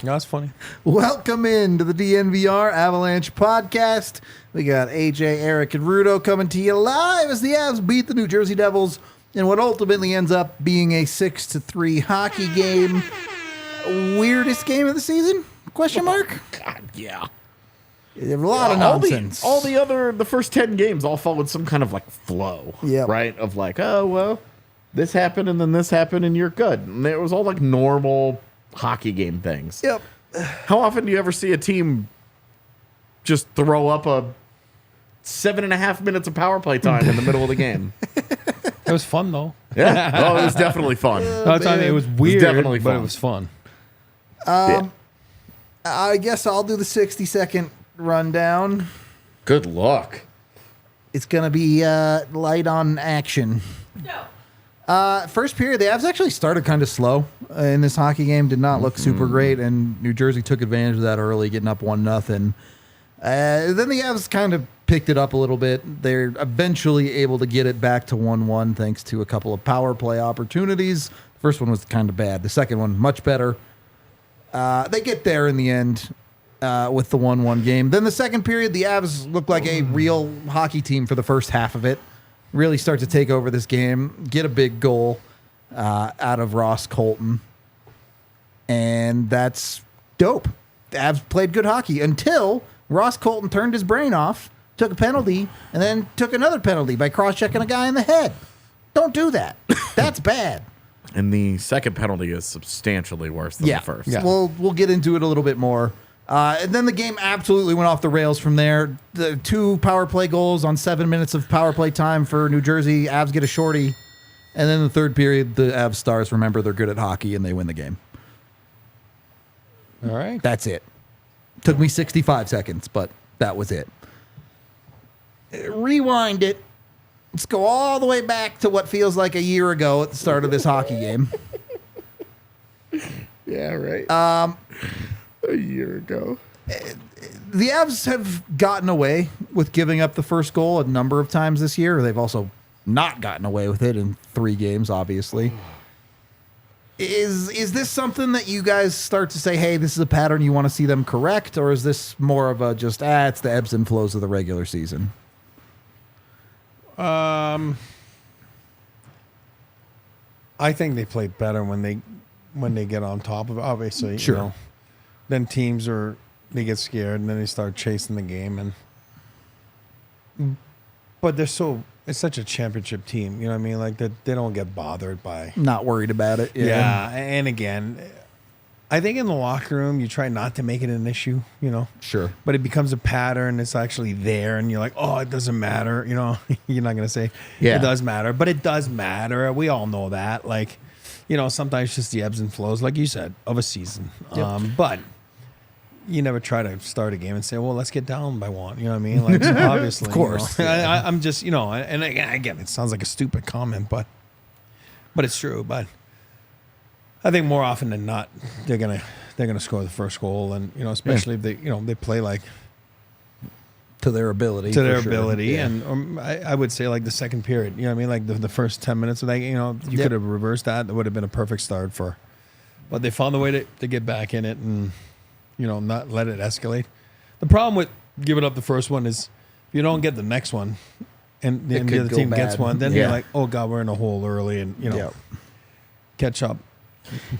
That's funny. Welcome in to the DNVR Avalanche podcast. We got AJ, Eric, and Rudo coming to you live as the Avs beat the New Jersey Devils in what ultimately ends up being a 6-3 hockey game. Weirdest game of the season? Question mark? God, yeah. There's a lot of nonsense. The first 10 games all followed some kind of like flow. Yep. Right? Of like, oh, well, this happened and then this happened and you're good. And it was all like normal hockey game things. Yep. How often do you ever see a team just throw up a 7.5 minutes of power play time in the middle of the game? It was fun, though. Yeah. Oh, it was definitely fun. It was weird, definitely but fun. it was fun. I guess I'll do the 60-second rundown. Good luck. It's going to be light on action. First period, the Avs actually started kind of slow in this hockey game. Did not look super great, and New Jersey took advantage of that early, getting up 1-0. Then the Avs kind of picked it up a little bit. They're eventually able to get it back to 1-1 thanks to a couple of power play opportunities. The first one was kind of bad. The second one, much better. They get there in the end with the 1-1 game. Then the second period, the Avs looked like a real hockey team for the first half of it. Really start to take over this game, get a big goal out of Ross Colton. And that's dope. The Avs played good hockey until Ross Colton turned his brain off, took a penalty, and then took another penalty by cross-checking a guy in the head. Don't do that. That's bad. And the second penalty is substantially worse than the first. Yeah. We'll get into it a little bit more. And then the game absolutely went off the rails from there. The 2 power play goals on 7 minutes of power play time for New Jersey. Avs get a shorty. And then the third period, the Avs stars remember they're good at hockey and they win the game. All right. That's it. Took me 65 seconds, but that was it. Rewind it. Let's go all the way back to what feels like a year ago at the start of this hockey game. Yeah, right. A year ago. The Avs have gotten away with giving up the first goal a number of times this year. They've also not gotten away with it in 3 games, obviously. Is this something that you guys start to say, hey, this is a pattern you want to see them correct? Or is this more of a just, it's the ebbs and flows of the regular season? I think they play better when they get on top of it, obviously. Sure. You know, then teams they get scared and then they start chasing the game but it's such a championship team, you know what I mean? Like that they don't get bothered by Not worried about it. Yeah. And again, I think in the locker room you try not to make it an issue, you know. Sure. But it becomes a pattern, it's actually there and you're like, oh, it doesn't matter, you know. You're not gonna say it does matter, but it does matter. We all know that. Like, you know, sometimes it's just the ebbs and flows, like you said, of a season. Yep. But you never try to start a game and say, well, let's get down by 1. You know what I mean? Like, obviously. Of course. You know, I'm just, you know, and again, it sounds like a stupid comment, but it's true. But I think more often than not, they're gonna score the first goal. And, you know, especially if they play like To their ability. Yeah. And I would say like the second period, you know what I mean? Like the first 10 minutes of that, you know, you could have reversed that. That would have been a perfect start but they found a way to get back in it and, you know, not let it escalate. The problem with giving up the first one is if you don't get the next one and the other team gets one, then you're like, oh God, we're in a hole early and, you know, catch up.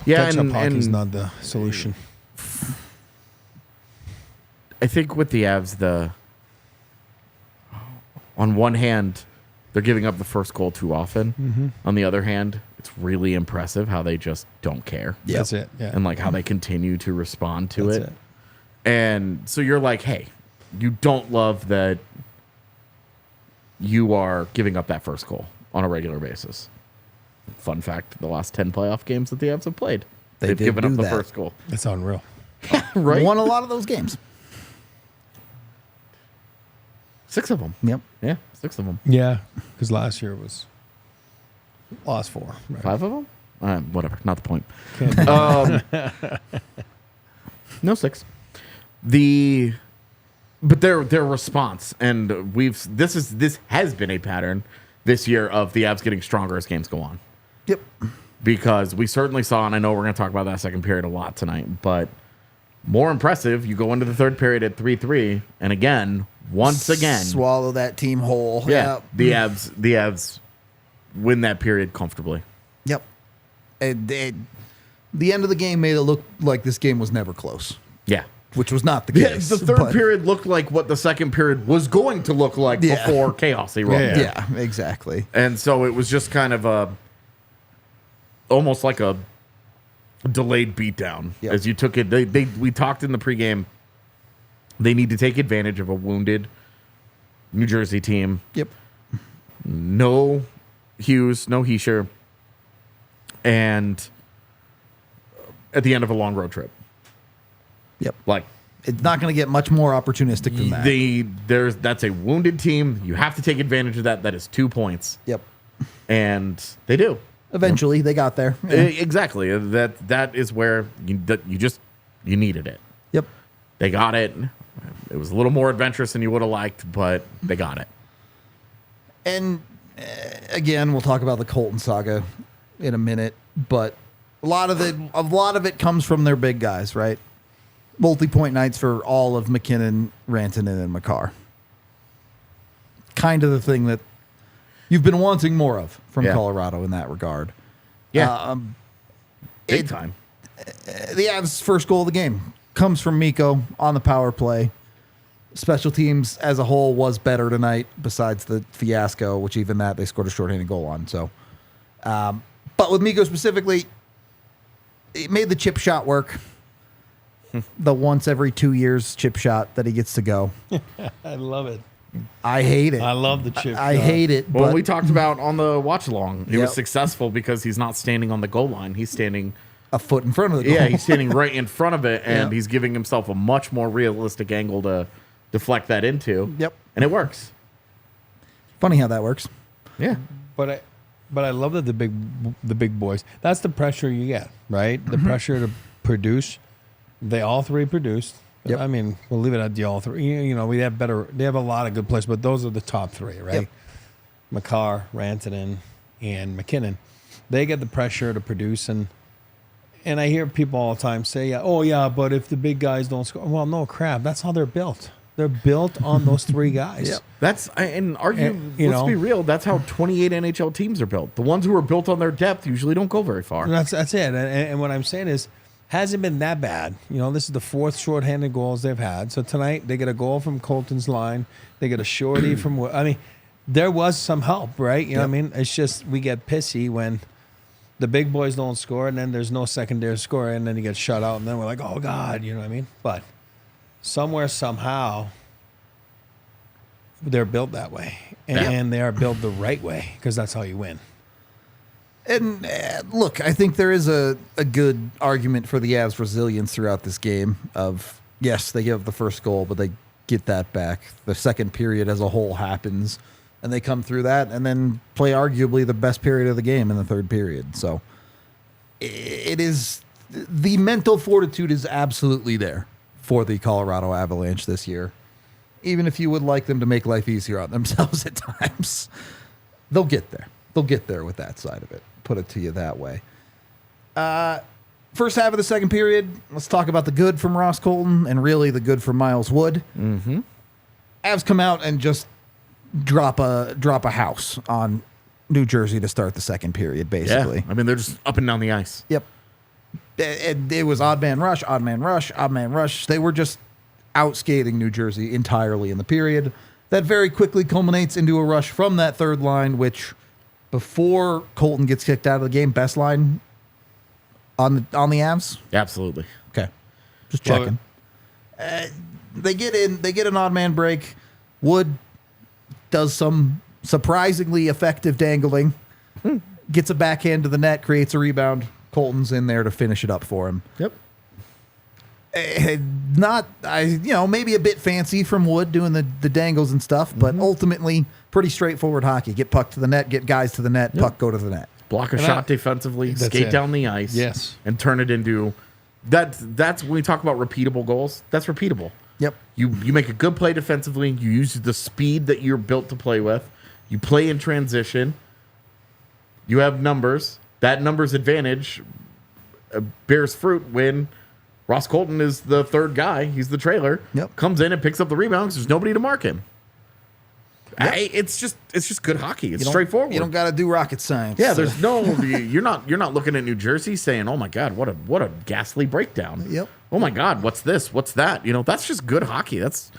Yeah, catch up hockey's not the solution. I think with the Avs, on one hand, they're giving up the first goal too often. Mm-hmm. On the other hand, it's really impressive how they just don't care. Yep. That's it. Yeah. And like how they continue to respond to That's it. And so you're like, hey, you don't love that you are giving up that first goal on a regular basis. Fun fact, the last 10 playoff games that the Avs have played, they've given up the first goal. It's unreal. Right? Won a lot of those games. 6 of them. Yep. Yeah, 6 of them. Yeah, because last year was lost 4. Right? 5 of them? Whatever, not the point. Can't- No 6. But their response, and this has been a pattern this year of the Avs getting stronger as games go on. Yep. Because we certainly saw, and I know we're going to talk about that second period a lot tonight, but more impressive, you go into the third period at 3-3, and again, once again, swallow that team whole. yeah, Yep. the Avs win that period comfortably. Yep. The end of the game made it look like this game was never close, Yeah. which was not the Yeah, case. the third but- period looked like what the second period was going to look like Yeah. before chaos erupted. Yeah. Yeah, exactly. And so it was just kind of almost like a delayed beatdown Yep. as you took it. We talked in the pregame. They need to take advantage of a wounded New Jersey team. Yep. No Hughes, no Heischer, and at the end of a long road trip. Yep. Like It's not going to get much more opportunistic than that. that's a wounded team. You have to take advantage of that. That is 2 points, Yep. and they do. Eventually, they got there. Yeah. Exactly. That is where you needed it. Yep. They got it. It was a little more adventurous than you would have liked, but they got it. And again, we'll talk about the Colton saga in a minute, but a lot of it comes from their big guys, right? Multi-point nights for all of MacKinnon, Rantanen, and Makar. Kind of the thing that you've been wanting more of from Yeah. Colorado in that regard. Yeah. Big it- time. The Avs' first goal of the game comes from Mikko on the power play. Special teams as a whole was better tonight, besides the fiasco, which even that they scored a shorthanded goal on. So, but with Mikko specifically, it made the chip shot work. The once every 2 years chip shot that he gets to go. I love it. I hate it. I love the chip. I shot. hate it. Well, But we talked about on the watch along. He Yep. was successful because he's not standing on the goal line. He's standing. a foot in front of the goal. Yeah, he's standing right in front of it, and Yeah. he's giving himself a much more realistic angle to deflect that into. Yep. And it works. Funny how that works. Yeah. But I love that the big boys. That's the pressure you get, right? The Mm-hmm. pressure to produce. They all 3 produced. Yep. I mean, we'll leave it at the all 3. You know, we have better. They have a lot of good players, but those are the top 3, right? Yep. Makar, Rantanen, and MacKinnon. They get the pressure to produce, and I hear people all the time say, "Oh yeah, but if the big guys don't score, well, no crap. That's how they're built. They're built on those 3 guys." Yep. Let's know. be real. That's how 28 NHL teams are built. The ones who are built on their depth usually don't go very far. That's it. And what I'm saying is, hasn't been that bad. You know, this is the 4th shorthanded goals they've had. So tonight they get a goal from Colton's line. They get a shorty from. I mean, there was some help, right? You know what I mean? It's just we get pissy when the big boys don't score, and then there's no secondary score, and then you get shut out, and then we're like, oh God, you know what I mean? But somewhere, somehow, they're built that way, and they are built the right way because that's how you win. And look, I think there is a good argument for the Avs' resilience throughout this game of, yes, they give up the first goal, but they get that back. The second period as a whole happens, and they come through that and then play arguably the best period of the game in the third period. So it is, the mental fortitude is absolutely there for the Colorado Avalanche this year. Even if you would like them to make life easier on themselves at times, they'll get there. They'll get there with that side of it. Put it to you that way. First half of the second period, let's talk about the good from Ross Colton and really the good from Miles Wood. Mm-hmm. Avs come out and just drop a house on New Jersey to start the second period, basically. Yeah. I mean, they're just up and down the ice. Yep. It was odd man rush, odd man rush, odd man rush. They were just outskating New Jersey entirely in the period. That very quickly culminates into a rush from that third line, which before Colton gets kicked out of the game, best line on the Avs. Absolutely. Okay, just Love checking. They get an odd man break. Wood does some surprisingly effective dangling, gets a backhand to the net, creates a rebound. Colton's in there to finish it up for him. Yep. Maybe a bit fancy from Wood doing the dangles and stuff, but ultimately pretty straightforward hockey. Get puck to the net, get guys to the net, puck go to the net. Block a shot defensively, skate down the ice, yes, and turn it into that's when we talk about repeatable goals. That's repeatable. Yep. You make a good play defensively. You use the speed that you're built to play with. You play in transition. You have numbers. That numbers advantage bears fruit when Ross Colton is the third guy. He's the trailer. Yep. Comes in and picks up the rebounds. There's nobody to mark him. Yep. It's just good hockey. It's straightforward. You don't got to do rocket science. Yeah, there's no. You're not looking at New Jersey saying, "Oh my God, what a ghastly breakdown." Yep. Oh my God, what's this? What's that? That's just good hockey. That's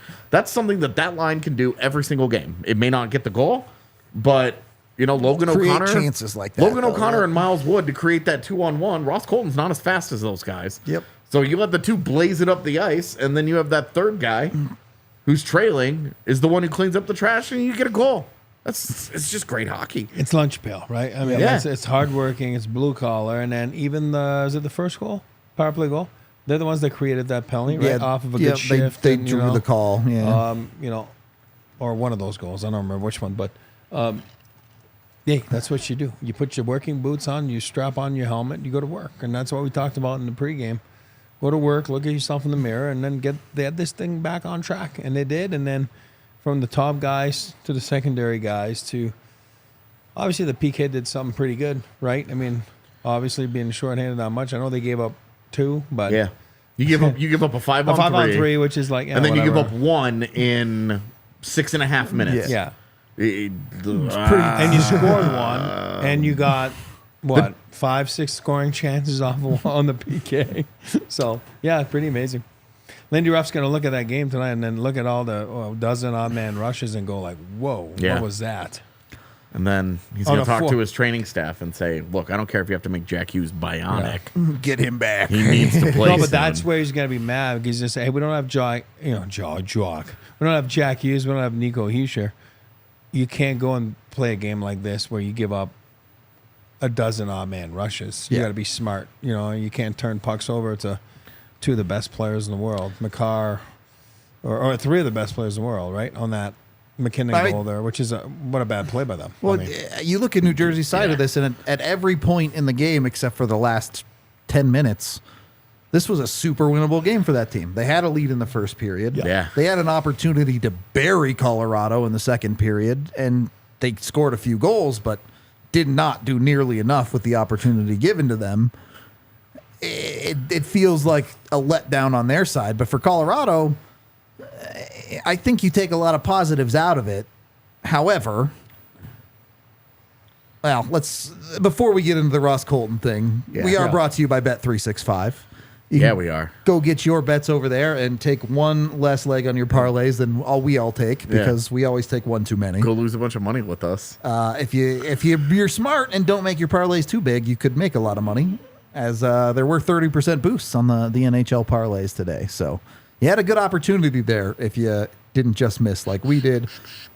something that line can do every single game. It may not get the goal, but Logan O'Connor chances like that. Logan O'Connor and Miles Wood to create that 2-on-1. Ross Colton's not as fast as those guys. Yep. So you let the two blaze it up the ice, and then you have that third guy who's trailing is the one who cleans up the trash, and you get a goal. It's just great hockey. It's lunch pail, right? I mean, it's hardworking, it's blue collar, and then even is it the first goal, power play goal? They're the ones that created that penalty, right? Off of a good shift. They drew the call, or one of those goals. I don't remember which one, but that's what you do. You put your working boots on, you strap on your helmet, you go to work, and that's what we talked about in the pregame. Go to work, look at yourself in the mirror, and then they had this thing back on track, and they did. And then from the top guys to the secondary guys to obviously the PK did something pretty good, right? I mean, obviously being shorthanded that much. I know they gave up 2, but you give up a 5 on 3, which is like, and then you give up 1 in 6.5 minutes. Yeah. And you scored 1, and you got 5-6 scoring chances off on the PK. So pretty amazing. Lindy Ruff's going to look at that game tonight and then look at all the dozen odd man rushes and go like, "Whoa, what was that?" And then he's going to talk to his training staff and say, "Look, I don't care if you have to make Jack Hughes bionic. Get him back. He needs to play." No, but that's where he's going to be mad because he's just say, "Hey, we don't have Jock. We don't have Jack Hughes. We don't have Nico Hischier. You can't go and play a game like this where you give up a dozen odd man rushes. You got to be smart. You can't turn pucks over to 2 of the best players in the world, Makar, or 3 of the best players in the world, right? On that MacKinnon goal there, which is what a bad play by them. Well, you look at New Jersey's side of this, and at every point in the game, except for the last 10 minutes, this was a super winnable game for that team. They had a lead in the first period. Yeah. They had an opportunity to bury Colorado in the second period, and they scored a few goals, but did not do nearly enough with the opportunity given to them. It feels like a letdown on their side, but for Colorado, I think you take a lot of positives out of it. However, before we get into the Ross Colton thing, we are brought to you by Bet365. We are. Go get your bets over there and take one less leg on your parlays than we all take because we always take one too many. Go lose a bunch of money with us. If you're smart and don't make your parlays too big, you could make a lot of money, as there were 30% boosts on the NHL parlays today. So you had a good opportunity there if you didn't just miss like we did.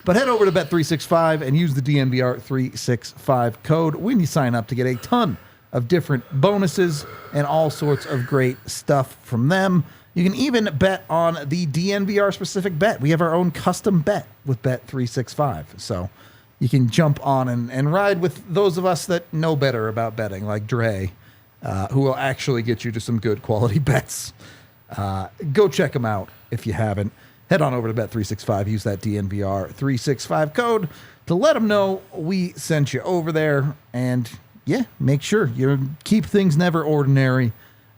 But head over to Bet365 and use the DNVR 365 code when you sign up to get a ton of different bonuses and all sorts of great stuff from them. You can even bet on the DNVR specific bet. We have our own custom bet with Bet365. So you can jump on and ride with those of us that know better about betting, like Dre, who will actually get you to some good quality bets. Go check them out if you haven't. Head on over to Bet365. Use that DNVR 365 code to let them know we sent you over there. And make sure you keep things never ordinary.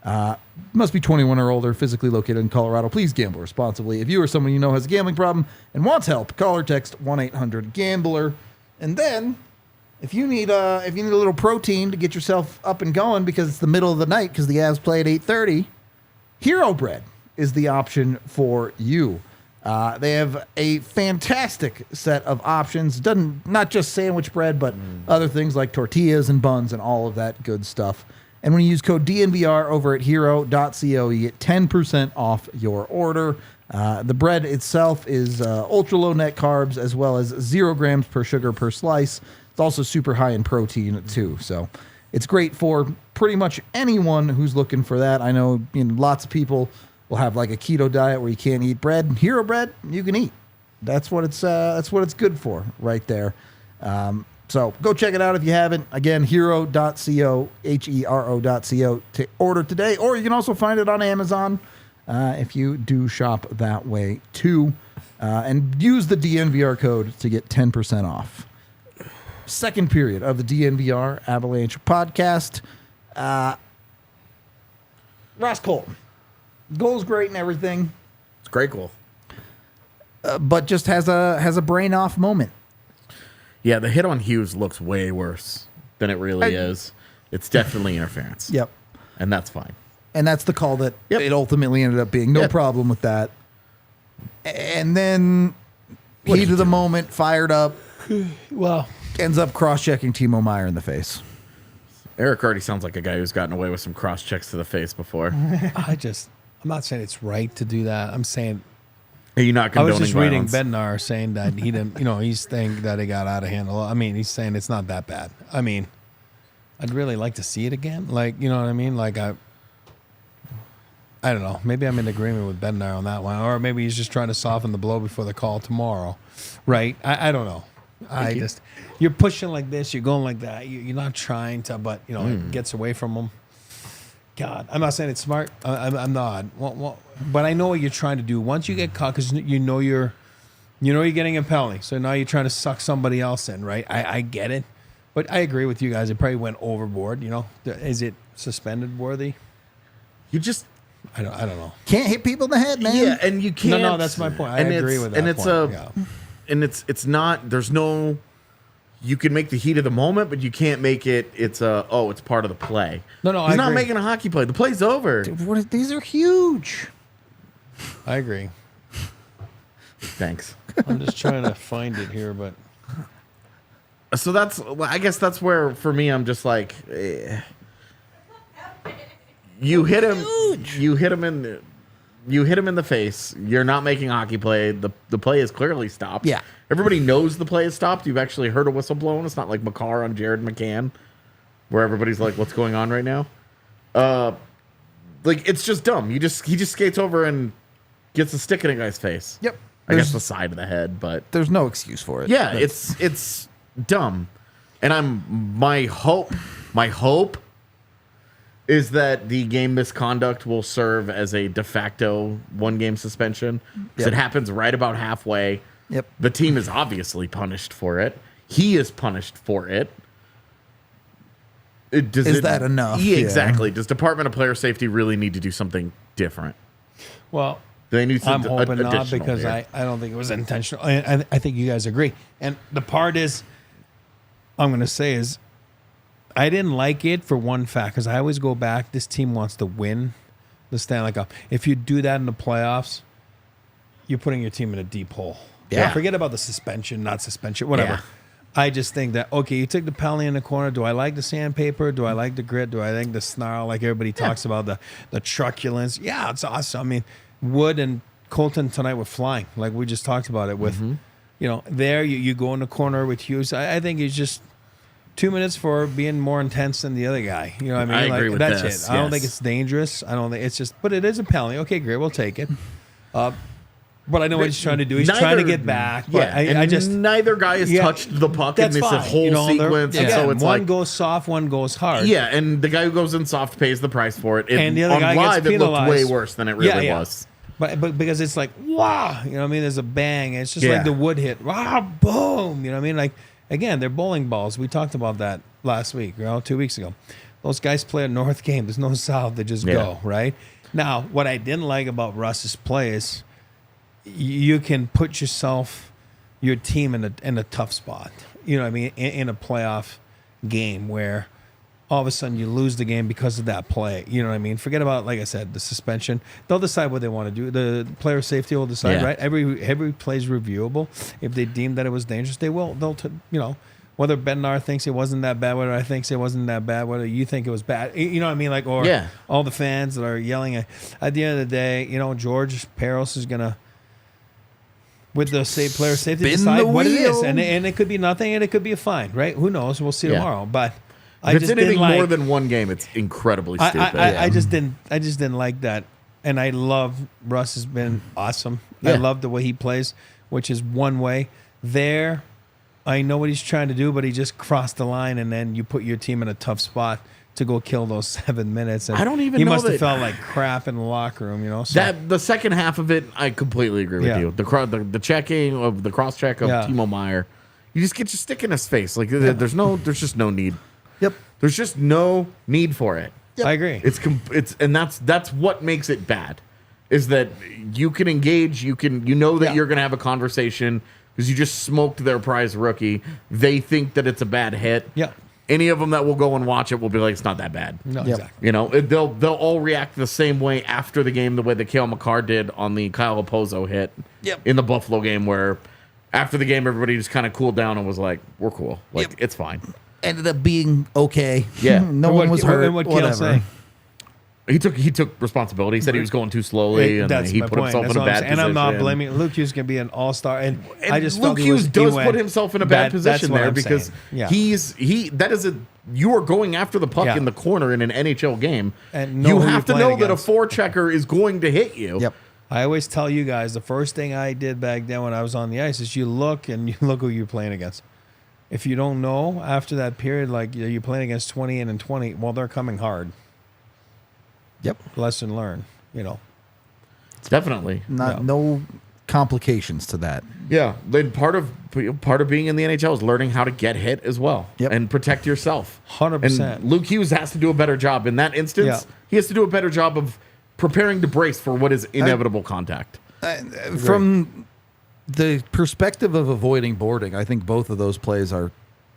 Must be 21 or older, physically located in Colorado. Please gamble responsibly. If you or someone you know has a gambling problem and wants help, call or text 1-800-GAMBLER. And then, if you need a little protein to get yourself up and going because it's the middle of the night because the Avs play at 8:30, Hero Bread is the option for you. They have a fantastic set of options. Not just sandwich bread, but other things like tortillas and buns and all of that good stuff. And when you use code DNVR over at hero.co, you get 10% off your order. The bread itself is ultra low net carbs as well as 0 grams per sugar per slice. It's also super high in protein too. So it's great for pretty much anyone who's looking for that. I know lots of people will have like a keto diet where you can't eat bread. Hero bread, you can eat. That's what it's good for right there. So go check it out if you haven't. Again, hero.co, hero.co to order today, or you can also find it on Amazon if you do shop that way too. And use the DNVR code to get 10% off. Second period of the DNVR Avalanche podcast. Ross Colton. Goal's great and everything, It's a great goal. but just has a brain off moment. Yeah, the hit on Hughes looks way worse than it really is. It's definitely interference. Yep. And that's fine. And that's the call that Yep. it ultimately ended up being. No Yep. problem with that. And then heat of the moment, fired up, Well, ends up cross-checking Timo Meier in the face. Eric already sounds like a guy who's gotten away with some cross checks to the face before. I'm not saying it's right to do that. I'm saying Are you not I condoning was just reading violence? Bednar saying that he didn't, he's saying that it got out of hand. I mean, he's saying it's not that bad. I mean, I'd really like to see it again. Like, you know what I mean? Like, I don't know. Maybe I'm in agreement with Bednar on that one. Or maybe he's just trying to soften the blow before the call tomorrow. Right? I don't know. You're pushing like this, you're going like that. You're not trying to, but, it gets away from him. God, I'm not saying it's smart. I'm not. Well, but I know what you're trying to do. Once you get caught, because you're getting a penalty, so now you're trying to suck somebody else in, right? I get it, but I agree with you guys. It probably went overboard. Is it suspended worthy? You just I don't know. Can't hit people in the head, man. yeah, and you can't. No, that's my point. I agree with that. And it's point. and it's not. There's no. You can make the heat of the moment, but you can't make it. It's part of the play. No, he's I not agree. making a hockey play. The play's over. Dude, these are huge. I agree. Thanks. I'm just trying to find it here, but So I guess that's where for me I'm just like, you hit him. You hit him in the face. You're not making a hockey play. The play is clearly stopped. Yeah. Everybody knows the play is stopped. You've actually heard a whistle blown. It's not like Makar on Jared McCann, where everybody's like, "What's going on right now?" Like it's just dumb. He just skates over and gets a stick in a guy's face. Yep. I guess the side of the head, but There's no excuse for it. yeah, it's dumb. And my hope is that the game misconduct will serve as a de facto 1-game suspension. 'Cause it happens right about halfway. Yep. The team is obviously punished for it. He is punished for it. Is that enough? Yeah, Yeah. exactly. Does Department of Player Safety really need to do something different? well. They need I'm some hoping not additional because here. I don't think it was intentional. I think you guys agree. And the part is, I'm going to say is, I didn't like it for one fact because I always go back. This team wants to win the Stanley Cup. If you do that in the playoffs, you're putting your team in a deep hole. Yeah. Forget about the suspension, not suspension, whatever. Yeah. I just think that, okay, you took the penalty in the corner. Do I like the sandpaper? Do I like the grit? Do I like the snarl? Like everybody talks about the truculence. Yeah, it's awesome. I mean, Wood and Colton tonight were flying. Like we just talked about it with, there you go in the corner with Hughes. I think it's just 2 minutes for being more intense than the other guy. You know what I mean? I agree with that's this, it. I don't yes. think it's dangerous. I don't think it's just, but it is a penalty. Okay, great. We'll take it. But I know what he's trying to do. He's trying to get back. But Yeah, I just neither guy has touched the puck in that's this fine. whole sequence, and Again, so it's one like goes soft, one goes hard. yeah, and the guy who goes in soft pays the price for it. And the other on guy live, gets it looked way penalized. worse than it really was. But because it's like, wow, you know what I mean? There's a bang. It's just Yeah. like the Wood hit. Wow, boom. You know what I mean? Like, again, they're bowling balls. We talked about that last week, 2 weeks ago. Those guys play a north game. There's no south. They just go, right? Now, what I didn't like about Russ's play is you can put your team in a tough spot. You know what I mean? In a playoff game where all of a sudden you lose the game because of that play. You know what I mean? Forget about, like I said, the suspension. They'll decide what they want to do. The player safety will decide, Yeah. right? Every play is reviewable. If they deem that it was dangerous, they will. Whether Bednar thinks it wasn't that bad, whether I think it wasn't that bad, whether you think it was bad. You know what I mean? Like, or all the fans that are yelling. At the end of the day, George Peros is going to, with the player safety, Spin decide the what it is. wheel. And it could be nothing and it could be a fine, right? Who knows? We'll see tomorrow. But I If just it's anything didn't more like, than one game, it's incredibly stupid. I just didn't like that and I love Russ has been awesome. Yeah. I love the way he plays, which is one way. There, I know what he's trying to do, but he just crossed the line, and then you put your team in a tough spot to go kill those 7 minutes. And I don't even he know must have that- felt like crap in the locker room, you know. So, That the second half of it, I completely agree with Yeah. you. The checking of the cross check of Yeah. Timo Meyer, you just get your stick in his face. Like there's just no need. Yep. There's just no need for it. I agree. And that's what makes it bad, is that you can engage, you know that Yeah. you're gonna have a conversation because you just smoked their prize rookie. They think that it's a bad hit. Yeah. Any of them that will go and watch it will be like, it's not that bad. No, Yep. exactly. You know, they'll all react the same way after the game, the way that Cale Makar did on the Kyle Opozo hit in the Buffalo game, where after the game everybody just kind of cooled down and was like, "We're cool, like Yep. it's fine." Ended up being okay. Yeah. no And one was hurt. And what Cale whatever. say? He took responsibility. He said he was going too slowly, and That's he my put point. himself That's in a what I'm bad saying. position. And I'm not blaming Luke Hughes. Can be an all-star, and I just Luke felt Hughes does went put himself in a bad position that's what there I'm because saying. Yeah. you are going after the puck Yeah. in the corner in an NHL game, And know you who have you're to know playing that a against. forechecker is going to hit you. Yep. I always tell you guys the first thing I did back then when I was on the ice is you look who you're playing against. If you don't know after that period, like you're playing against 20 and 20, well, they're coming hard. Yep. Lesson learned, you know. Definitely. No complications to that. Yeah, then part of being in the NHL is learning how to get hit as well, Yep. and protect yourself. 100%. And Luke Hughes has to do a better job in that instance. Yeah. He has to do a better job of preparing to brace for what is inevitable contact. From the perspective of avoiding boarding, I think both of those plays are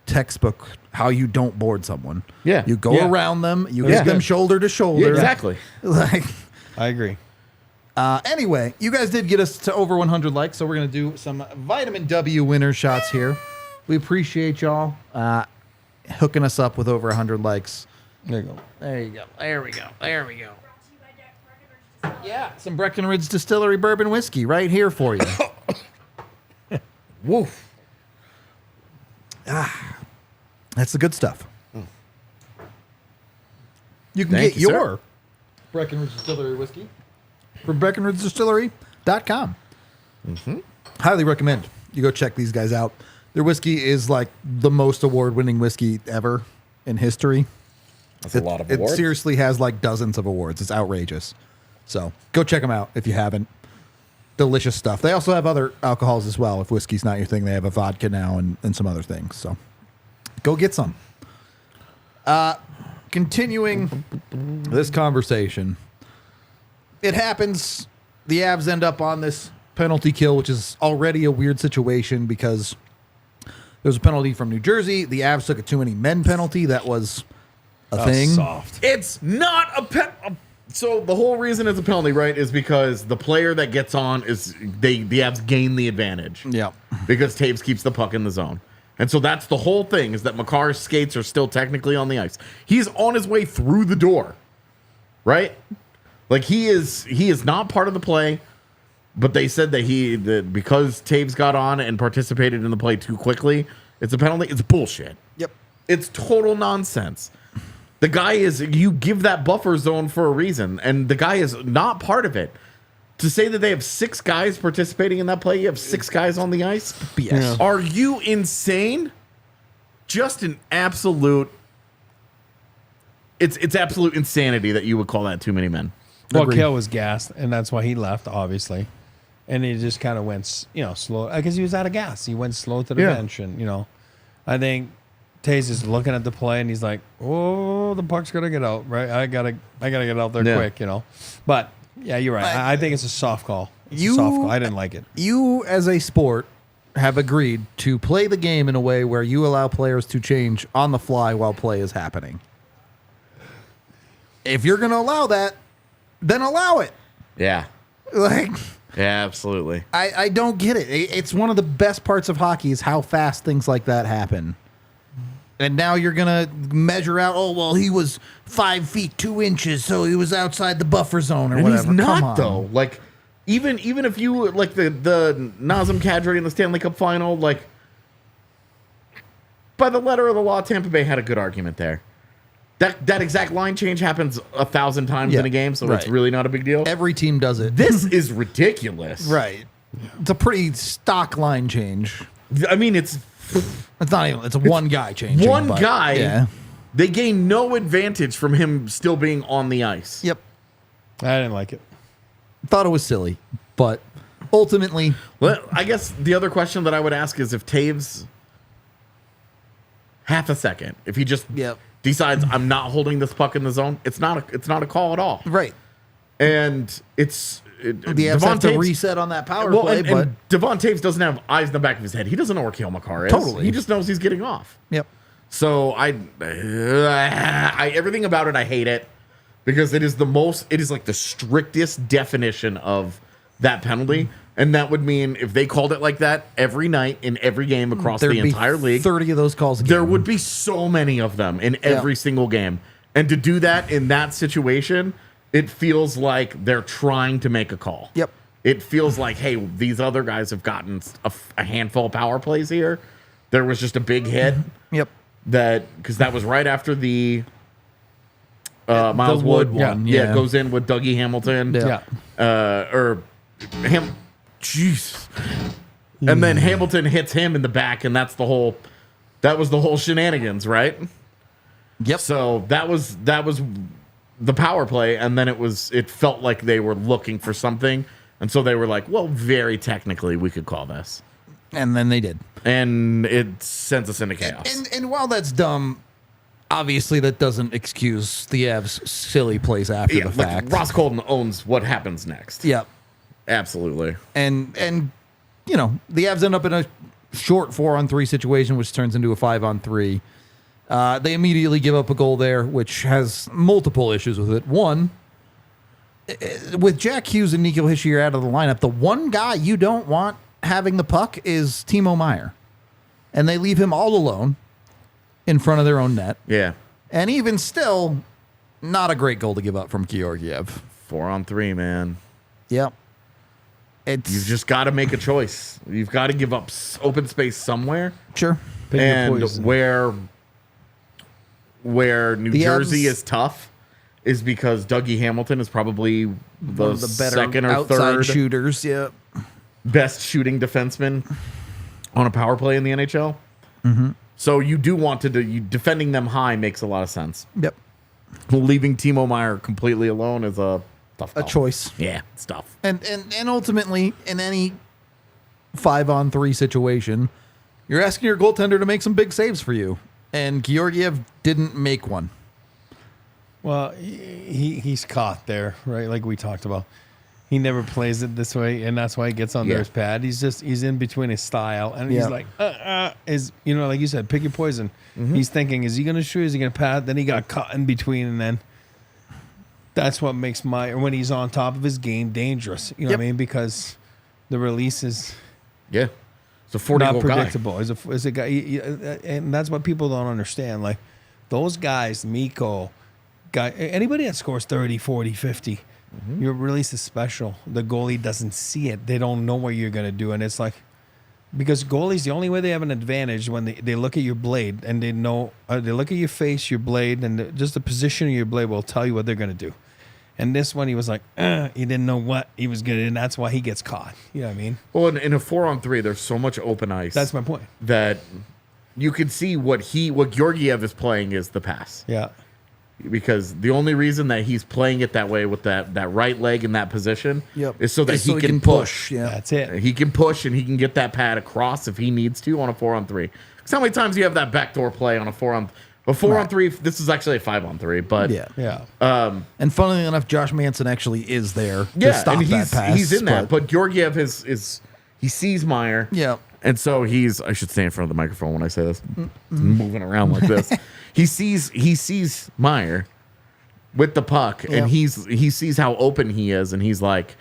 textbook how you don't board someone. Yeah. You go Yeah. around them, you Yeah. hit them shoulder to shoulder. Yeah, exactly. Like, I agree. anyway, you guys did get us to over 100 likes, so we're going to do some Vitamin W winner shots here. We appreciate y'all hooking us up with over 100 likes. There you go. There you go. There we go. There we go. Yeah, some Breckenridge Distillery bourbon whiskey right here for you. Woof. That's the good stuff. You can Thank get you, your sir. Breckenridge Distillery whiskey from BreckenridgeDistillery.com. Highly recommend you go check these guys out. Their whiskey is like the most award-winning whiskey ever in history. That's a lot of It awards. seriously has like dozens of awards. It's outrageous. So go check them out if you haven't. Delicious stuff. They also have other alcohols as well. If whiskey's not your thing, they have a vodka now and some other things. So go get some. Continuing this conversation. It happens. The Avs end up on this penalty kill, which is already a weird situation because there's a penalty from New Jersey. The Avs took a too many men penalty. That was a thing. Soft. It's not so the whole reason it's a penalty, right, is because the player that gets on is the Avs gain the advantage. Yeah. Because Taves keeps the puck in the zone. And so that's the whole thing, is that Makar's skates are still technically on the ice. He's on his way through the door. Right? Like he is not part of the play, but they said that because Taves got on and participated in the play too quickly, it's a penalty. It's bullshit. Yep. It's total nonsense. The guy you give that buffer zone for a reason, and the guy is not part of it. To say that they have 6 guys participating in that play, you have 6 guys on the ice? BS. Yeah. Are you insane? Just an absolute... It's absolute insanity that you would call that too many men. Well, Agreed. Cale was gassed, and that's why he left, obviously. And he just kind of went, slow. Because he was out of gas. He went slow to the Yeah. bench. And, I think Taze is looking at the play, and he's like, oh, the puck's going to get out, right? I gotta get out there Yeah. quick, But, yeah, you're right. I think it's a soft call. It's You- a soft call. I didn't like it. You, as a sport, have agreed to play the game in a way where you allow players to change on the fly while play is happening. If you're going to allow that, then allow it. Yeah. Like, Yeah, absolutely. I don't get it. It's one of the best parts of hockey is how fast things like that happen. And now you're going to measure out, oh, well, he was 5 feet 2 inches, so he was outside the buffer zone or And whatever. he's Come not, on. though. Like, even if you, like, the Nazem Kadri in the Stanley Cup final, like, by the letter of the law, Tampa Bay had a good argument there. That exact line change happens 1,000 times in a game, so it's really not a big deal. Every team does it. This is ridiculous. Right. It's a pretty stock line change. I mean, it's not even. It's a one guy change. One guy. Yeah. They gain no advantage from him still being on the ice. Yep. I didn't like it. Thought it was silly, but ultimately, well, I guess the other question that I would ask is if Taves half a second, if he just decides I'm not holding this puck in the zone, it's not a call at all. Right. And the Avs have to reset on that power play. But Devon Taves doesn't have eyes in the back of his head. He doesn't know where Cale Makar is. Totally. He just knows he's getting off. Yep. So I everything about it, I hate it because it is like the strictest definition of that penalty. And that would mean if they called it like that every night in every game across the entire league, 30 of those calls a game. There would be so many of them in every single game. And to do that in that situation, it feels like they're trying to make a call. Yep. It feels like, hey, these other guys have gotten a handful of power plays here. There was just a big hit. Yep. Because that was right after the Miles Wood one. Yeah, goes in with Dougie Hamilton. Jeez. And then Hamilton hits him in the back, and that was the whole shenanigans, right? Yep. So that was the power play, and then it felt like they were looking for something, and so they were like, well, very technically we could call this. And then they did. And it sends us into chaos. And while that's dumb, obviously that doesn't excuse the Avs' silly plays after the fact. Ross Colton owns what happens next. Yep. Absolutely. And the Avs end up in a short 4-on-3 situation, which turns into a 5-on-3. They immediately give up a goal there, which has multiple issues with it. One, with Jack Hughes and Nico Hischier out of the lineup, the one guy you don't want having the puck is Timo Meier. And they leave him all alone in front of their own net. Yeah. And even still, not a great goal to give up from Georgiev. 4-on-3, man. Yep. You've just got to make a choice. You've got to give up open space somewhere. Sure. And where New Jersey is tough is because Dougie Hamilton is probably the better second or third shooters. Yeah. Best shooting defenseman on a power play in the NHL. Mm-hmm. So you do want to defending them high makes a lot of sense. Yep. Leaving Timo Meier completely alone is a tough call. A choice. Yeah, it's tough. And ultimately, in any 5-on-3 situation, you're asking your goaltender to make some big saves for you. And Georgiev didn't make one. Well, he's caught there, right? Like we talked about. He never plays it this way, and that's why he gets under his pad. He's in between his style, and he's like, like you said, pick your poison. Mm-hmm. He's thinking, is he going to shoot? Is he going to pad? Then he got caught in between, and then that's what makes when he's on top of his game, dangerous. You know what I mean? Because the release is it's a 40 not predictable. Is a guy, and that's what people don't understand. Like those guys, Mikko, anybody that scores 30, 40, 50. Mm-hmm. Your release is special. The goalie doesn't see it. They don't know what you're going to do. And it's like, because goalies, the only way they have an advantage when they look at your blade and they know, they look at your face, your blade, and just the position of your blade will tell you what they're going to do. And this one, he was like, he didn't know what he was going to do. And that's why he gets caught. You know what I mean? Well, in a 4-on-3, there's so much open ice. That's my point. That you can see what Georgiev is playing is the pass. Yeah. Because the only reason that he's playing it that way with that right leg in that position is so that he can push. Yeah. That's it. He can push and he can get that pad across if he needs to on a 4-on-3. Because how many times do you have that backdoor play on a 4-on-3? This is actually a 5-on-3, but yeah. And funnily enough, Josh Manson actually is there to stop that pass. He's in that, but Georgiev he sees Meier. Yeah. And so I should stay in front of the microphone when I say this. Moving around like this. He sees Meier with the puck, and he sees how open he is, and he's like,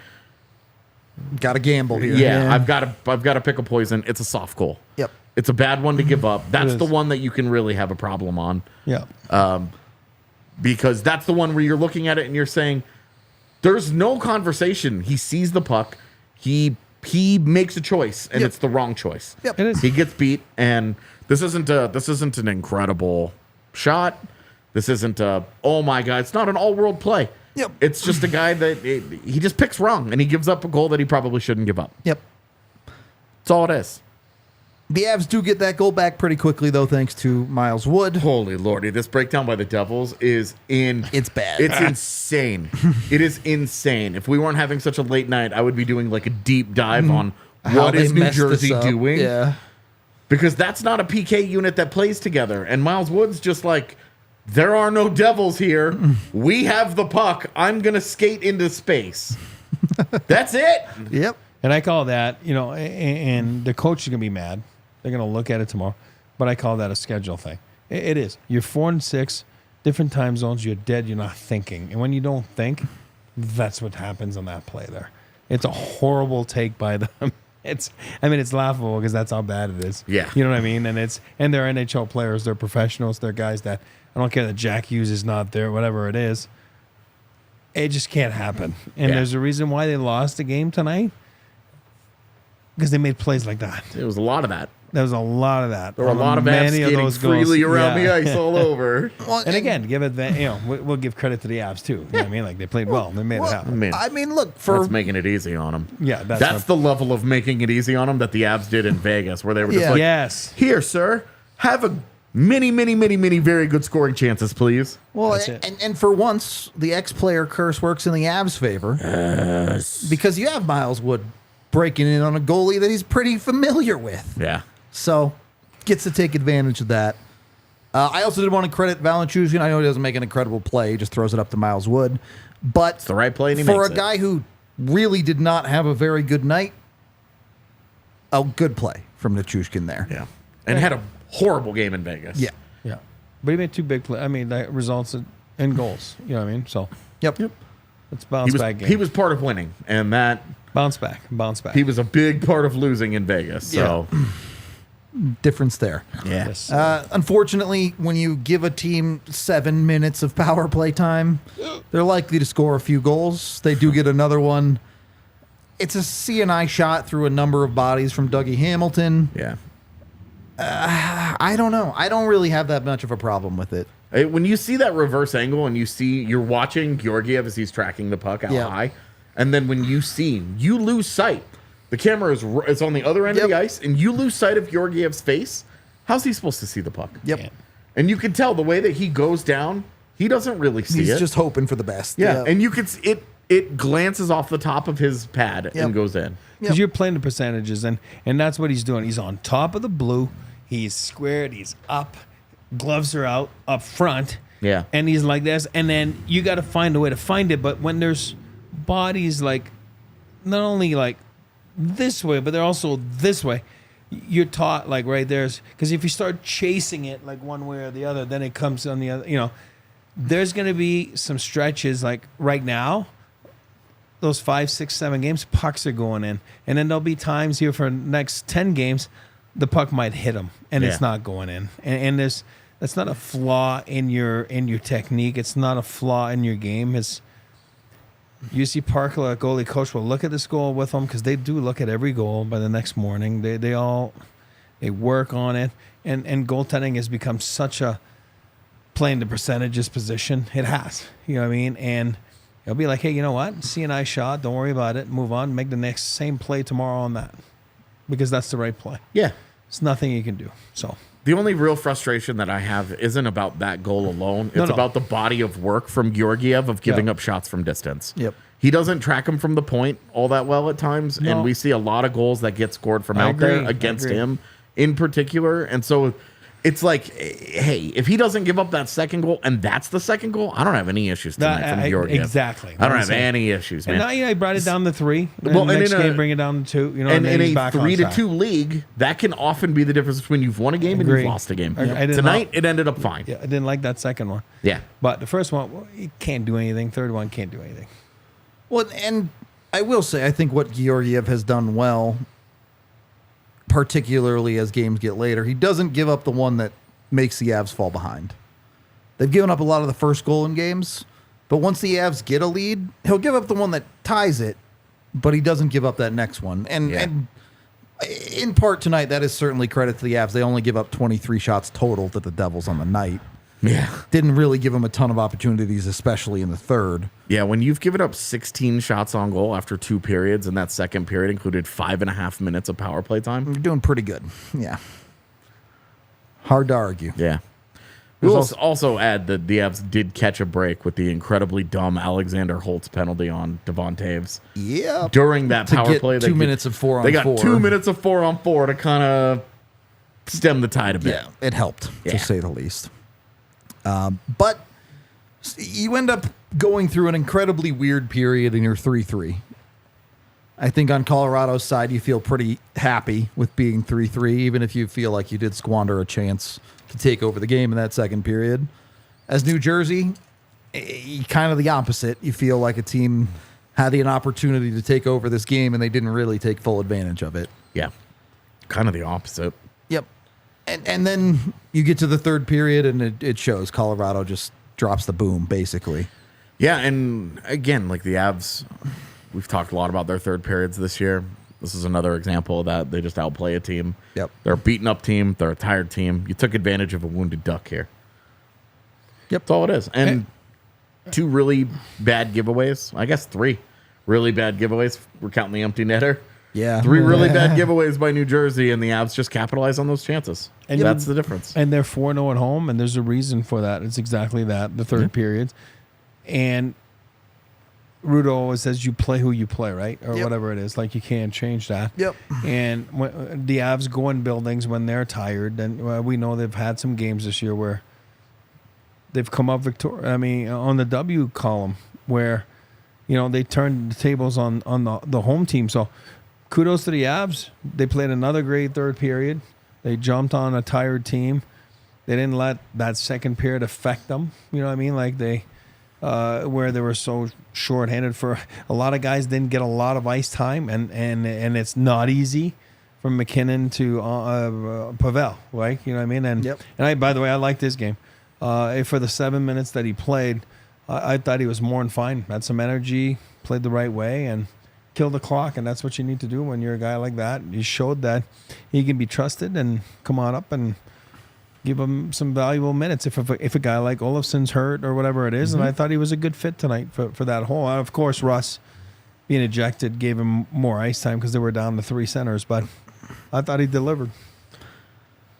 "Got to gamble here." Yeah, I've got to pick a poison. It's a soft goal. Yep, it's a bad one to give up. That's the one that you can really have a problem on. Yeah, because that's the one where you're looking at it and you're saying, "There's no conversation." He sees the puck. He makes a choice, and it's the wrong choice. Yep, it is. He gets beat, and this isn't an incredible shot, This isn't oh my God, it's not an all-world play. Yep. It's just a guy that he just picks wrong and he gives up a goal that he probably shouldn't give up. Yep. That's all it is. The Avs do get that goal back pretty quickly, though, thanks to Miles Wood. Holy lordy, this breakdown by the Devils is It's bad. It's insane. It is insane. If we weren't having such a late night, I would be doing like a deep dive on How what they is New messed this Jersey up. doing. Yeah. Because that's not a PK unit that plays together. And Miles Wood's just like, there are no Devils here. We have the puck. I'm going to skate into space. That's it. Yep. And I call that, and the coach is going to be mad. They're going to look at it tomorrow. But I call that a schedule thing. It is. You're 4 and 6, different time zones. You're dead. You're not thinking. And when you don't think, that's what happens on that play there. It's a horrible take by them. It's laughable because that's how bad it is. Yeah. You know what I mean? And they're NHL players. They're professionals. They're guys that, I don't care that Jack Hughes is not there, whatever it is. It just can't happen. And Yeah. there's a reason why they lost the game tonight. Because they made plays like that. There was a lot of that. There was a lot of that. There were a lot of Avs skating freely around the ice all over. Well, And again, we'll give credit to the Avs too. You know what I mean? Like they played well. They made it happen. Man, I mean, look, that's making it easy on them. Yeah, That's the level of making it easy on them that the Avs did in Vegas, where they were just like, yes. here, sir, have a many very good scoring chances, please. Well, That's it. and for once, the ex-player curse works in the Avs' favor. Yes. Because you have Miles Wood breaking in on a goalie that he's pretty familiar with. Yeah. So, gets to take advantage of that. I also did want to credit Valenchushkin. I know he doesn't make an incredible play. He just throws it up to Miles Wood. But It's the right play, and he for makes a it. guy who really did not have a very good night, a good play from Nichushkin there. Yeah. And had a horrible game in Vegas. Yeah. Yeah. But he made 2 big plays. I mean, that results in goals. You know what I mean? So Yep. it's bounce back game. He was part of winning, and that bounce back. Bounce back. he was a big part of losing in Vegas. So, Difference there. yeah. Yes. Unfortunately, when you give a team 7 minutes of power play time, they're likely to score a few goals. They do get another one. It's a CNI shot through a number of bodies from Dougie Hamilton. Yeah. I don't know. I don't really have that much of a problem with it. When you see that reverse angle and you're watching Georgiev as he's tracking the puck out Yeah. high, and then when you lose sight. The camera is on the other end of the ice, and you lose sight of Georgiev's face. How's he supposed to see the puck? Yep. Yeah. And you can tell the way that he goes down, he doesn't really see He's it. just hoping for the best. yeah, and you can it glances off the top of his pad Yep. and goes in. Because you're playing the percentages, and that's what he's doing. He's on top of the blue. He's squared. He's up. Gloves are out up front. Yeah. And he's like this. And then you got to find a way to find it. But when there's bodies like not only like this way, but they're also this way, you're taught like right there's because if you start chasing it like one way or the other, then it comes on the other. There's going to be some stretches like right now. Those 5, 6, 7 games, pucks are going in, and then there'll be times here for the next 10 games, the puck might hit them, and it's not going in. And that's not a flaw in your technique. It's not a flaw in your game. It's UC Parkler, a goalie coach, will look at this goal with them because they do look at every goal by the next morning. They work on it, and goaltending has become such a playing the percentages position. It has, you know what I mean, and. He'll be like, hey, you know what? CNI shot. Don't worry about it. Move on. Make the next same play tomorrow on that. Because that's the right play. Yeah. It's nothing you can do. So The only real frustration that I have isn't about that goal alone. It's No. about the body of work from Georgiev of giving up shots from distance. Yep. He doesn't track them from the point all that well at times, No. and we see a lot of goals that get scored from I out there agree. against I agree. him in particular. And so it's like, hey, if he doesn't give up that second goal, and that's the second goal, I don't have any issues tonight from Georgiev. Exactly. I don't have any issues, man. And now I brought it down to 3. And Well, and next in a- game, bring it down to 2. And then in he's a back on 3-2 track. league, that can often be the difference between you've won a game and Agree. you've lost a game. I did Tonight, not- it ended up fine. Yeah, I didn't like that second one. Yeah. But the first one, well, he can't do anything. Third one, can't do anything. Well, and I will say, I think what Georgiev has done well, particularly as games get later, he doesn't give up the one that makes the Avs fall behind. They've given up a lot of the first goal in games, but once the Avs get a lead, he'll give up the one that ties it, but he doesn't give up that next one. And in part tonight, that is certainly credit to the Avs. They only give up 23 shots total to the Devils on the night. Yeah. Didn't really give them a ton of opportunities, especially in the third. Yeah, when you've given up 16 shots on goal after 2 periods, and that second period included 5.5 minutes of power play time. You're doing pretty good. Yeah. Hard to argue. Yeah. We'll also add that the Avs did catch a break with the incredibly dumb Alexander Holtz penalty on Devon Taves. Yeah. During that power play. 2 minutes of 4 on 4. They got 2 minutes of 4 on 4 to kind of stem the tide a bit. Yeah, it helped, Yeah. to say the least. But you end up going through an incredibly weird period in your 3-3. I think on Colorado's side, you feel pretty happy with being 3-3, even if you feel like you did squander a chance to take over the game in that second period. As New Jersey, kind of the opposite. You feel like a team had an opportunity to take over this game, and they didn't really take full advantage of it. Yeah. Kind of the opposite. Yep. And then you get to the third period, and it shows. Colorado just drops the boom, basically. Yeah, and again, like the Avs, we've talked a lot about their third periods this year. This is another example of that. They just outplay a team. Yep. They're a beaten up team. They're a tired team. You took advantage of a wounded duck here. Yep. That's all it is. And 2 really bad giveaways. I guess 3 really bad giveaways. We're counting the empty netter. Yeah. 3 really bad giveaways by New Jersey, and the Avs just capitalize on those chances. And that's the difference. And they're 4-0 at home, and there's a reason for that. It's exactly that, the third period. And Rudo always says you play who you play, right? Or whatever it is. Like, you can't change that. Yep. And when the Avs go in buildings when they're tired, and we know they've had some games this year where they've come up on the W column where, they turned the tables on the home team. So kudos to the Avs. They played another great third period. They jumped on a tired team. They didn't let that second period affect them. You know what I mean? Like where they were so shorthanded for a lot of guys didn't get a lot of ice time, and it's not easy from MacKinnon to Pavel, right? You know what I mean? And by the way, I like this game. For the 7 minutes that he played, I thought he was more than fine. Had some energy, played the right way, and killed the clock. And that's what you need to do when you're a guy like that. He showed that he can be trusted and come on up and give him some valuable minutes if a guy like Olofsson's hurt or whatever it is. And I thought he was a good fit tonight for that hole. Of course, Russ being ejected gave him more ice time because they were down to 3 centers, but I thought he delivered.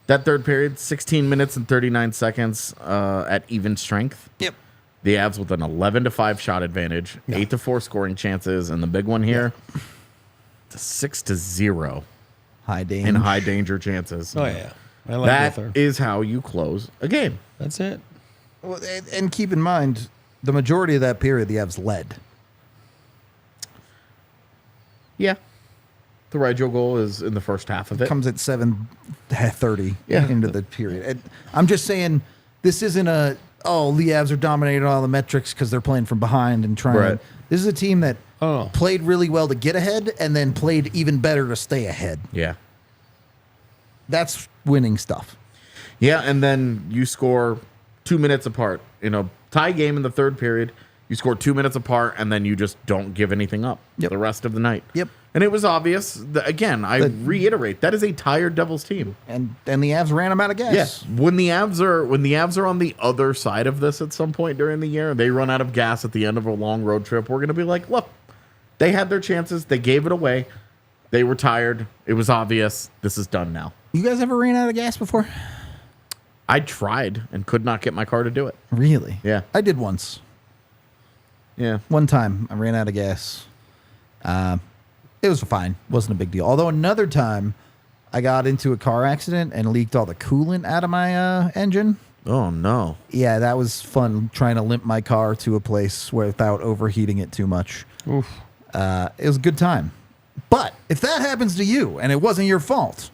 That third period, 16 minutes and 39 seconds at even strength. Yep. The Avs with an 11-5 shot advantage, 8-4 scoring chances, and the big one here, the 6-0 high danger in high danger chances. Oh, yeah. I like that is how you close a game. That's it. Well, and keep in mind, the majority of that period, the Avs led. Yeah. The Rigel goal is in the first half of it. Comes at 7:30 into the period. And I'm just saying, this isn't the Avs are dominating all the metrics because they're playing from behind and trying. Right. This is a team that played really well to get ahead and then played even better to stay ahead. Yeah. That's winning stuff. Yeah, and then you score 2 minutes apart. Tie game in the third period. You score 2 minutes apart, and then you just don't give anything up the rest of the night. Yep. And it was obvious. Again, I reiterate, that is a tired Devils team. And the Avs ran them out of gas. Yes. When the Avs are on the other side of this at some point during the year, they run out of gas at the end of a long road trip, we're going to be like, look, they had their chances. They gave it away. They were tired. It was obvious. This is done now. You guys ever ran out of gas before? I tried and could not get my car to do it. Really? Yeah. I did once. Yeah. One time I ran out of gas. It was fine. Wasn't a big deal. Although another time I got into a car accident and leaked all the coolant out of my engine. Oh, no. Yeah, that was fun trying to limp my car to a place without overheating it too much. Oof. It was a good time. But if that happens to you and it wasn't your fault,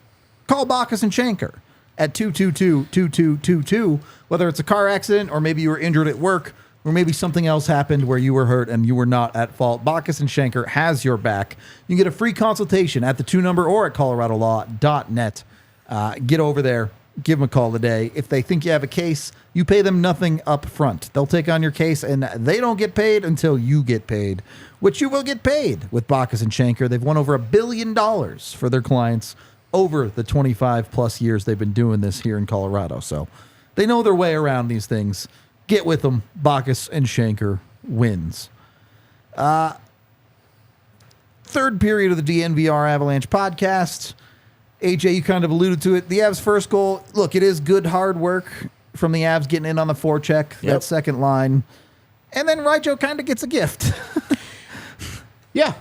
call Bacchus and Shanker at 222-2222, whether it's a car accident or maybe you were injured at work or maybe something else happened where you were hurt and you were not at fault. Bacchus and Shanker has your back. You can get a free consultation at the 2-number or at coloradolaw.net. Get over there. Give them a call today. If they think you have a case, you pay them nothing up front. They'll take on your case, and they don't get paid until you get paid, which you will get paid with Bacchus and Shanker. They've won over $1 billion for their clients over the 25-plus years they've been doing this here in Colorado. So They know their way around these things. Get with them. Bacchus and Shanker wins. Third period of the DNVR Avalanche podcast. AJ, you kind of alluded to it. The Avs' first goal, look, it is good hard work from the Avs getting in on the forecheck, that second line. And then Ryjo kind of gets a gift. Yeah.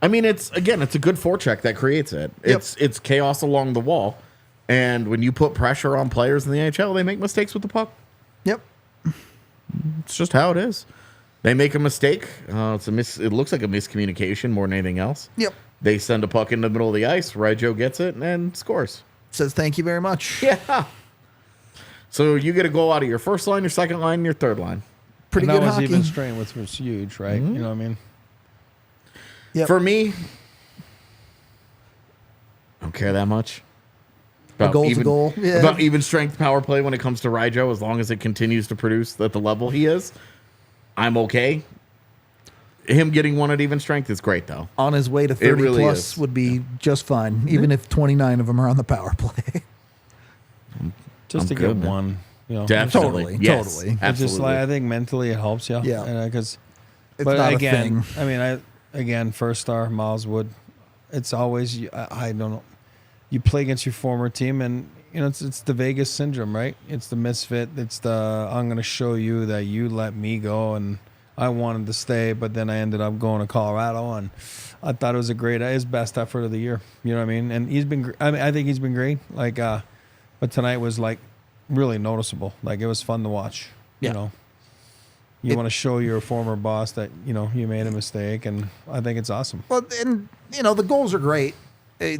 I mean, it's a good forecheck that creates it. It's chaos along the wall. And when you put pressure on players in the NHL, they make mistakes with the puck. Yep. It's just how it is. They make a mistake. It looks like a miscommunication more than anything else. Yep. They send a puck in the middle of the ice. Ryjo gets it and scores. Says thank you very much. Yeah. So you get a goal out of your first line, your second line, and your third line. Pretty and good that was hockey. even strength, which was huge, right? You know what I mean? Yep. For me, I don't care that much. A goal's a goal. Yeah. About even strength power play when it comes to Ryjo, as long as it continues to produce at the level he is, I'm okay. Him getting one at even strength is great, though. On his way to 30 really plus is. would be just fine, even if 29 of them are on the power play. Just I'm to good, get man. one. You know, Definitely. Totally, Yes, totally. It's It's just like, absolutely. I think mentally it helps you. Yeah. Because, It's but not again, a thing. I mean, first star, Miles Wood. It's always, I don't know. You play against your former team, and you know it's the Vegas syndrome, right? It's the misfit. It's the I'm going to show you that you let me go, and I wanted to stay, but then I ended up going to Colorado, and I thought it was his best effort of the year. You know what I mean? And he's been. I think he's been great. Like, but tonight was like really noticeable. Like it was fun to watch. Yeah. You know. You want to show your former boss that, you know, you made a mistake, and I think it's awesome. Well, and you know the goals are great. They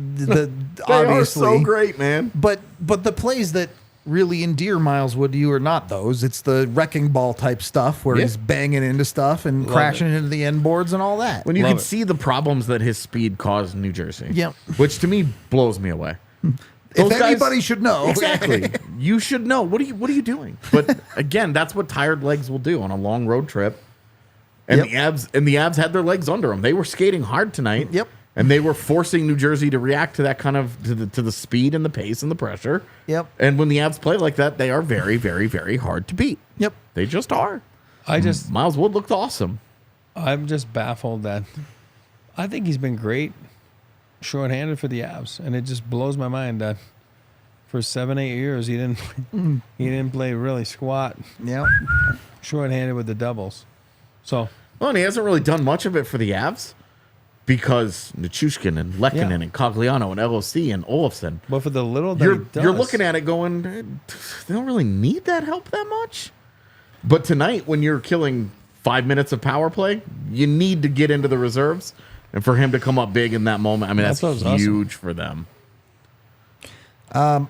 Obviously, are so great, man. But the plays that really endear Miles Wood to you are not those. It's the wrecking ball type stuff where Yeah. he's banging into stuff and Love crashing it. into the end boards and all that. When you Love can it. see the problems that his speed caused in New Jersey. Yep. Which to me blows me away. If Those guys- anybody should know, Exactly. You should know. What are you doing? But again, that's what tired legs will do on a long road trip. And Yep. the Avs had their legs under them. They were skating hard tonight. Yep. And they were forcing New Jersey to react to that kind of to the speed and the pace and the pressure. Yep. And when the Avs play like that, they are very, very, very hard to beat. Yep. They just are. Miles Wood looked awesome. I'm just baffled that I think he's been great shorthanded for the Avs, and it just blows my mind that for 7-8 years he didn't play really squat Yep. shorthanded with the doubles. So Well, and he hasn't really done much of it for the Avs because Nichushkin and Lehkonen Yeah. and Cogliano and LOC and Olofsson. but for the little that You're he does, you're looking at it going, they don't really need that help that much. But tonight, when you're killing 5 minutes of power play, you need to get into the reserves. And for him to come up big in that moment, I mean, that's That was awesome. huge for them. And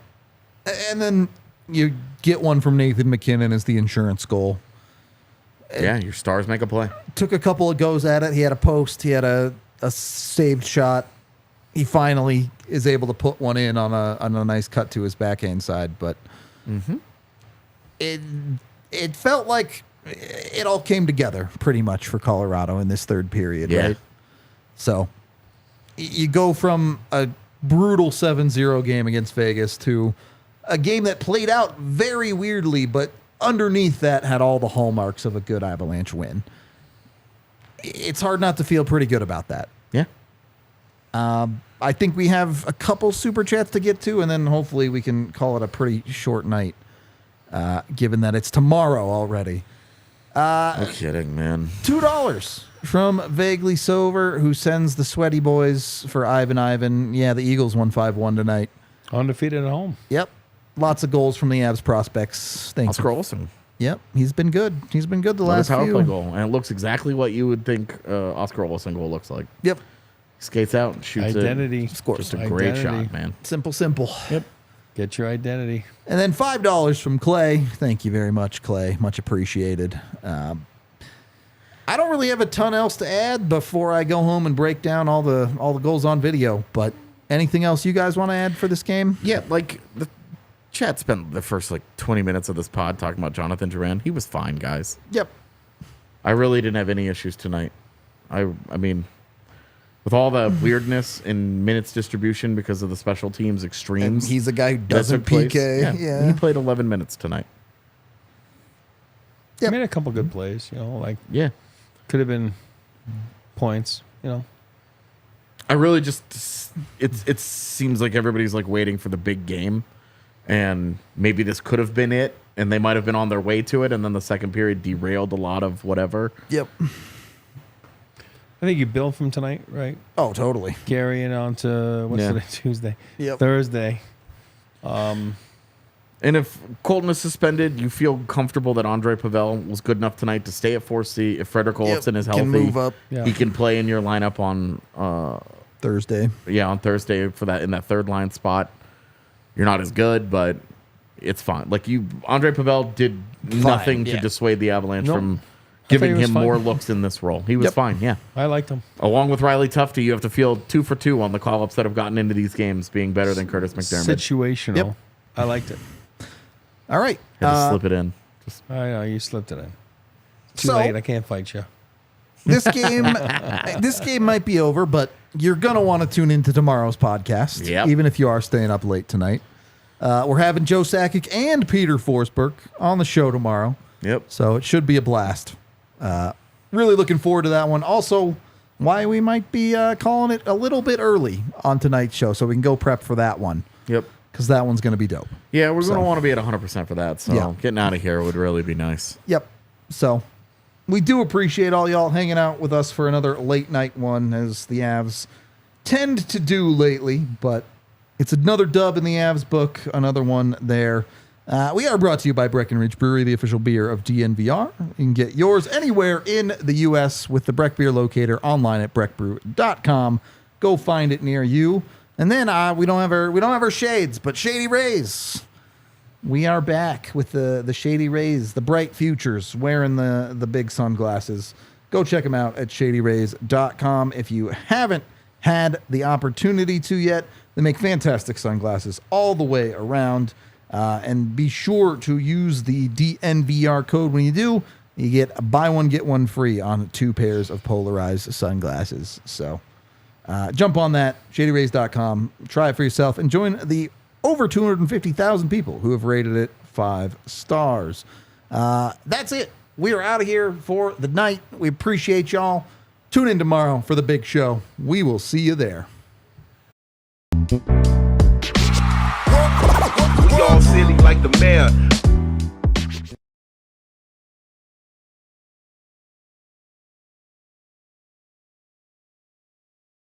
then you get one from Nathan MacKinnon as the insurance goal. Yeah, your stars make a play. Took a couple of goes at it. He had a post. He had a saved shot. He finally is able to put one in on a nice cut to his backhand side. But it felt like it all came together pretty much for Colorado in this third period, Yeah. right? So you go from a brutal 7-0 game against Vegas to a game that played out very weirdly, but underneath that had all the hallmarks of a good Avalanche win. It's hard not to feel pretty good about that. Yeah. I think we have a couple super chats to get to, and then hopefully we can call it a pretty short night, given that it's tomorrow already. No kidding, man. $2 from Vaguely Sober, who sends the sweaty boys for Ivan. Yeah, the Eagles won 5-1 tonight. undefeated at home. Yep. Lots of goals from the Avs prospects. Thank Oscar Olsen. Yep. He's been good. He's been good the Another last power few. play goal. And it looks exactly what you would think Oscar Olsen goal looks like. Yep. Skates out and shoots Identity. it. Scores. Just a great Identity. shot, man. Simple. Yep. Get your identity. And then $5 from Clay. Thank you very much, Clay. Much appreciated. I don't really have a ton else to add before I go home and break down all the goals on video. But anything else you guys want to add for this game? Yeah, like the chat spent the first 20 minutes of this pod talking about Jonathan Duran. He was fine, guys. Yep. I really didn't have any issues tonight. I mean, with all the weirdness in minutes distribution because of the special teams And extremes. he's a guy who that doesn't took place. PK. He played 11 minutes tonight. He made a couple good plays, like Yeah. could have been points, I really just it seems like everybody's like waiting for the big game, and maybe this could have been it, and they might have been on their way to it, and then the second period derailed a lot of whatever. Yep. I think you build from tonight, right? Oh, totally. Carrying on to today? Tuesday. Yep. Thursday. And if Colton is suspended, you feel comfortable that Andre Pavel was good enough tonight to stay at 4C. If Frederick Olofsson is healthy, Can move up Yeah. he can play in your lineup on Thursday. on Thursday for that in that third line spot. You're not as good, but it's fine. Like Andre Pavel did nothing to yeah. dissuade the Avalanche Nope. from I giving thought he was him fine. more looks in this role. He was fine, yeah. I liked him. Along with Riley Tufte, you have to feel 2 for 2 on the call-ups that have gotten into these games, being better than Curtis McDermott. Situational. Yep. I liked it. All right. Had to slip it in. I know you slipped it in. Too So- late. I can't fight you. This game might be over, but you're going to want to tune into tomorrow's podcast, Yep. even if you are staying up late tonight. We're having Joe Sakic and Peter Forsberg on the show tomorrow, Yep. so it should be a blast. Really looking forward to that one. Also, why we might be calling it a little bit early on tonight's show, so we can go prep for that one, Yep. because that one's going to be dope. Yeah, we're going So- to want to be at 100% for that, so Yeah. getting out of here would really be nice. Yep. So we do appreciate all y'all hanging out with us for another late night one, as the Avs tend to do lately, but it's another dub in the Avs book, another one there. We are brought to you by Breckenridge Brewery, the official beer of DNVR. You can get yours anywhere in the U.S. with the Breck Beer Locator online at breckbrew.com. Go find it near you. And then we don't have our shades, but Shady Rays. We are back with the Shady Rays, the bright futures, wearing the big sunglasses. Go check them out at shadyrays.com if you haven't had the opportunity to yet. They make fantastic sunglasses all the way around. And be sure to use the DNVR code when you do. You get buy one, get one free on 2 pairs of polarized sunglasses. So jump on that, shadyrays.com. Try it for yourself and join the over 250,000 people who have rated it 5 stars. That's it. We are out of here for the night. We appreciate y'all. Tune in tomorrow for the big show. We will see you there. We all silly like the mayor.